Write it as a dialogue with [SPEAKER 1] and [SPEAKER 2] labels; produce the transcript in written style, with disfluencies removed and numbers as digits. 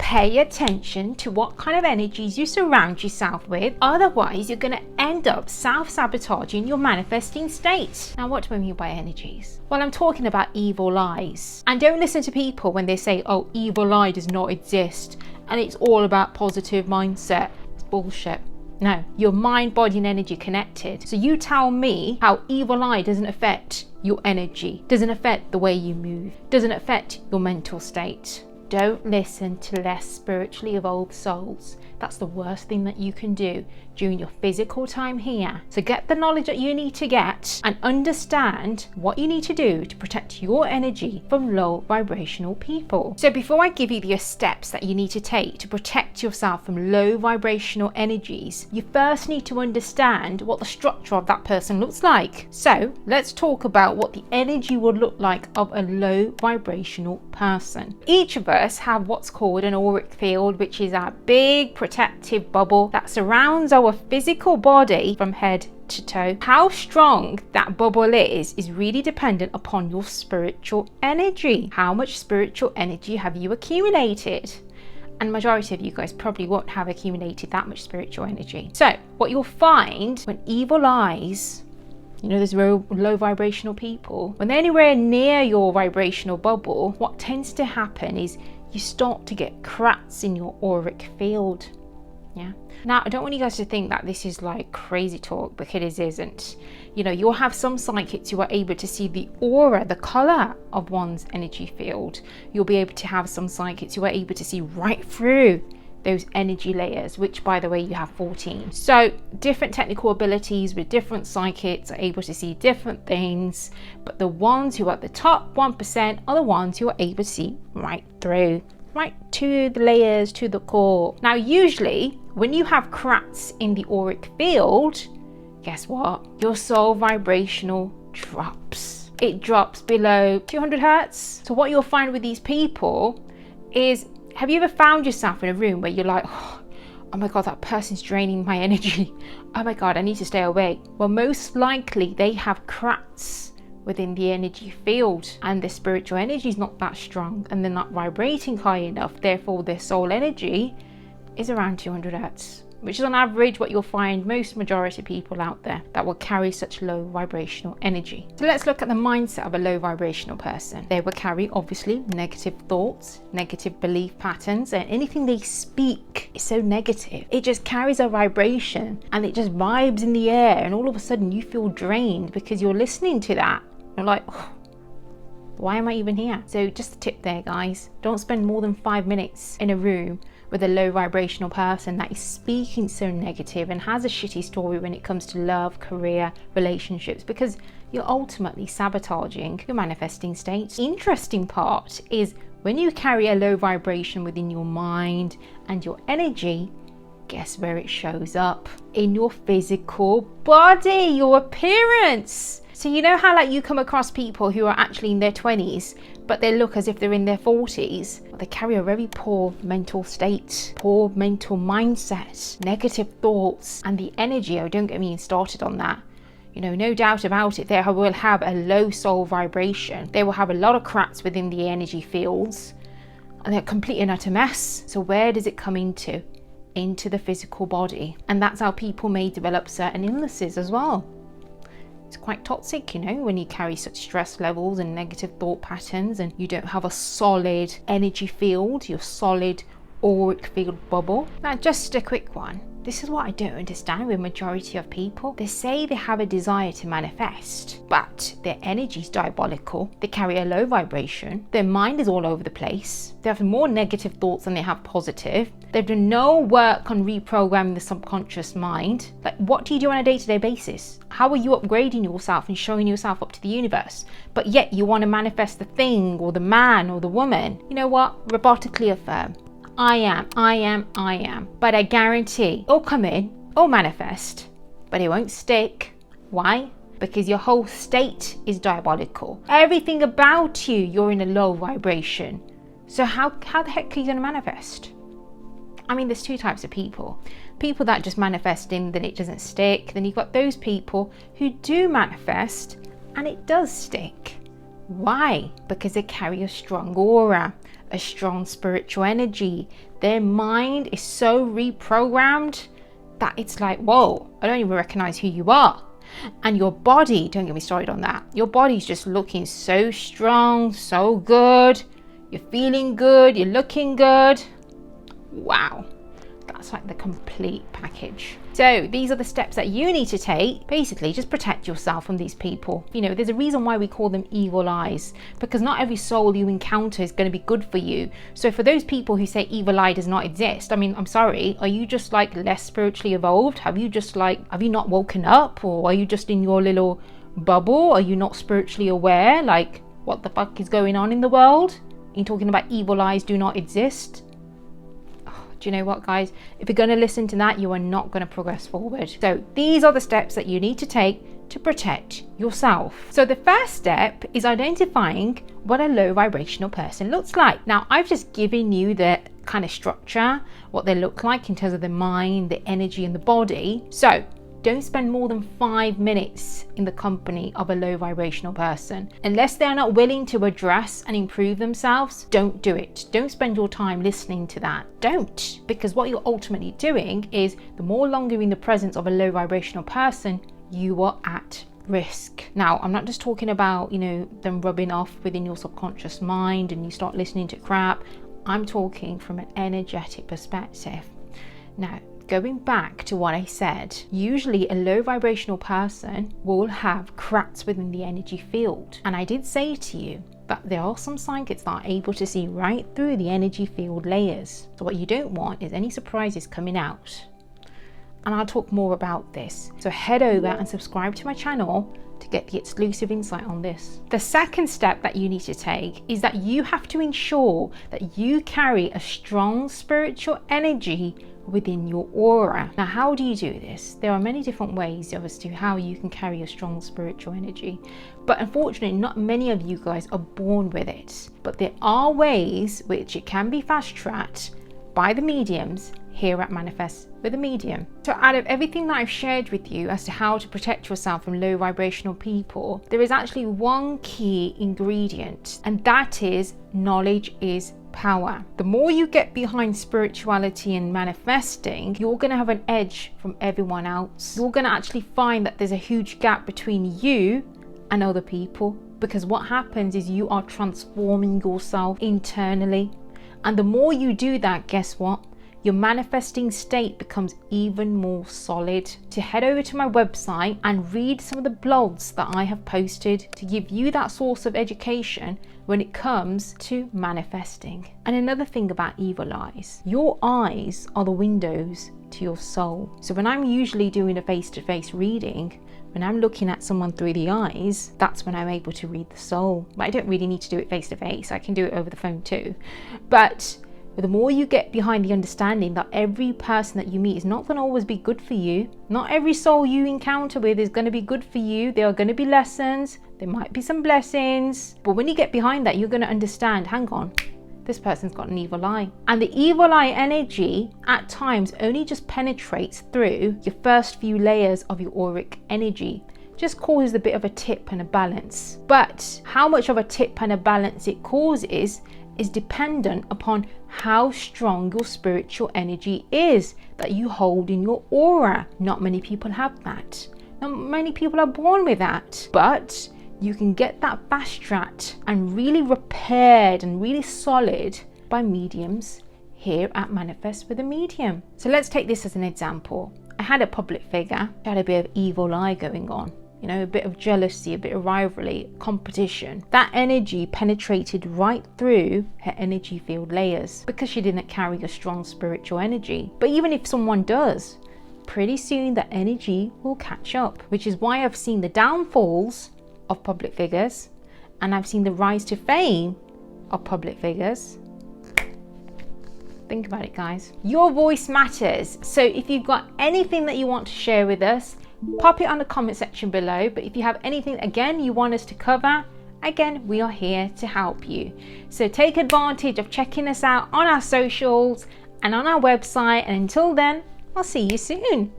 [SPEAKER 1] pay attention to what kind of energies you surround yourself with. Otherwise, you're going to end up self-sabotaging your manifesting state. Now, what do I mean by energies? Well, I'm talking about evil eyes. And don't listen to people when they say, oh, evil eye does not exist and it's all about positive mindset. It's bullshit. No, your mind, body and energy connected. So you tell me how evil eye doesn't affect your energy, doesn't affect the way you move, doesn't affect your mental state. Don't listen to less spiritually evolved souls. That's the worst thing that you can do during your physical time here. So get the knowledge that you need to get and understand what you need to do to protect your energy from low vibrational people. So before I give you the steps that you need to take to protect yourself from low vibrational energies, you first need to understand what the structure of that person looks like. So let's talk about what the energy would look like of a low vibrational person. Each of us have what's called an auric field, which is our big protective bubble that surrounds our physical body from head to toe. How strong that bubble is really dependent upon your spiritual energy. How much spiritual energy have you accumulated? And majority of you guys probably won't have accumulated that much spiritual energy. So what you'll find when evil eyes, you know, there's low vibrational people, when they're anywhere near your vibrational bubble, what tends to happen is you start to get cracks in your auric field. Yeah. Now, I don't want you guys to think that this is like crazy talk, because it isn't. You know, you'll have some psychics who are able to see the aura, the color of one's energy field. You'll be able to have some psychics who are able to see right through those energy layers, which by the way, you have 14. So different technical abilities with different psychics are able to see different things, but the ones who are at the top 1% are the ones who are able to see right through, right to the layers, to the core. Now, usually when you have cracks in the auric field, guess what? Your soul vibrational drops. It drops below 200 hertz. So what you'll find with these people is, have you ever found yourself in a room where you're like, oh my God, that person's draining my energy. Oh my God, I need to stay away. Well, most likely they have cracks within the energy field and their spiritual energy is not that strong and they're not vibrating high enough. Therefore, their soul energy is around 200 hertz, which is on average what you'll find most majority of people out there that will carry such low vibrational energy. So let's look at the mindset of a low vibrational person. They will carry obviously negative thoughts, negative belief patterns, and anything they speak is so negative. It just carries a vibration and it just vibes in the air, and all of a sudden you feel drained because you're listening to that. You're like, oh, why am I even here? So just a tip there, guys. Don't spend more than 5 minutes in a room with a low vibrational person that is speaking so negative and has a shitty story when it comes to love, career, relationships, because you're ultimately sabotaging your manifesting state. The interesting part is when you carry a low vibration within your mind and your energy, guess where it shows up? In your physical body, your appearance. So you know how like you come across people who are actually in their 20s, but they look as if they're in their 40s. Well, they carry a very poor mental state, poor mental mindset, negative thoughts, and the energy, oh, don't get me started on that. You know, no doubt about it, they will have a low soul vibration. They will have a lot of cracks within the energy fields, and they're complete and utter mess. So where does it come into? Into the physical body. And that's how people may develop certain illnesses as well. It's quite toxic, you know, when you carry such stress levels and negative thought patterns and you don't have a solid energy field, your solid auric field bubble. Now, just a quick one. This is what I don't understand with majority of people. They say they have a desire to manifest, but their energy is diabolical. They carry a low vibration. Their mind is all over the place. They have more negative thoughts than they have positive. They've done no work on reprogramming the subconscious mind. Like, what do you do on a day-to-day basis? How are you upgrading yourself and showing yourself up to the universe? But yet you want to manifest the thing or the man or the woman. You know what? Robotically affirm. I am. But I guarantee it'll come in, it'll manifest, but it won't stick. Why? Because your whole state is diabolical. Everything about you, you're in a low vibration. So how the heck are you going to manifest? I mean, there's two types of people. People that just manifest in, then it doesn't stick. Then you've got those people who do manifest and it does stick. Why? Because they carry a strong aura, a strong spiritual energy. Their mind is so reprogrammed that it's like, whoa, I don't even recognize who you are. And your body, don't get me started on that, your body's just looking so strong, so good. You're feeling good, you're looking good. Wow, that's like the complete package. So these are the steps that you need to take. Basically, just protect yourself from these people. You know, there's a reason why we call them evil eyes, because not every soul you encounter is going to be good for you. So for those people who say evil eye does not exist, I mean, I'm sorry, are you just like less spiritually evolved? Have you not woken up? Or are you just in your little bubble? Are you not spiritually aware? Like, what the fuck is going on in the world? You're talking about evil eyes do not exist? Do you know what, guys? If you're going to listen to that, you are not going to progress forward. So these are the steps that you need to take to protect yourself. So the first step is identifying what a low vibrational person looks like. Now, I've just given you the kind of structure, what they look like in terms of the mind, the energy, and the body. So don't spend more than 5 minutes in the company of a low vibrational person. Unless they are not willing to address and improve themselves, don't do it. Don't spend your time listening to that. Don't. Because what you're ultimately doing is, the more longer you're in the presence of a low vibrational person, you are at risk. Now, I'm not just talking about, them rubbing off within your subconscious mind and you start listening to crap. I'm talking from an energetic perspective. Now, going back to what I said, usually a low vibrational person will have cracks within the energy field. And I did say to you that there are some psychics that are able to see right through the energy field layers. So what you don't want is any surprises coming out. And I'll talk more about this. So head over and subscribe to my channel to get the exclusive insight on this. The second step that you need to take is that you have to ensure that you carry a strong spiritual energy within your aura. Now, how do you do this? There are many different ways as to how you can carry a strong spiritual energy, but unfortunately not many of you guys are born with it. But there are ways which it can be fast-tracked by the mediums here at Manifest with a Medium. So out of everything that I've shared with you as to how to protect yourself from low vibrational people, there is actually one key ingredient, and that is knowledge is power. The more you get behind spirituality and manifesting, you're going to have an edge from everyone else. You're going to actually find that there's a huge gap between you and other people, because what happens is you are transforming yourself internally. And the more you do that, guess what? Your manifesting state becomes even more solid. To head over to my website and read some of the blogs that I have posted to give you that source of education when it comes to manifesting. And another thing about evil eyes, your eyes are the windows to your soul. So when I'm usually doing a face-to-face reading, when I'm looking at someone through the eyes, that's when I'm able to read the soul. But I don't really need to do it face-to-face. I can do it over the phone too. But the more you get behind the understanding that every person that you meet is not going to always be good for you. Not every soul you encounter with is going to be good for you. There are going to be lessons. There might be some blessings. But when you get behind that, you're going to understand, hang on, this person's got an evil eye. And the evil eye energy at times only just penetrates through your first few layers of your auric energy. Just causes a bit of a tip and a balance. But how much of a tip and a balance it causes is dependent upon how strong your spiritual energy is that you hold in your aura. Not many people have that. Not many people are born with that. But you can get that fast-tracked and really repaired and really solid by mediums here at Manifest with a Medium. So let's take this as an example. I had a public figure, had a bit of evil eye going on. A bit of jealousy, a bit of rivalry, competition. That energy penetrated right through her energy field layers because she didn't carry a strong spiritual energy. But even if someone does, pretty soon that energy will catch up, which is why I've seen the downfalls of public figures and I've seen the rise to fame of public figures. Think about it, guys. Your voice matters. So if you've got anything that you want to share with us, pop it on the comment section below. But if you have anything again you want us to cover, again, we are here to help you. So take advantage of checking us out on our socials and on our website. And until then, I'll see you soon.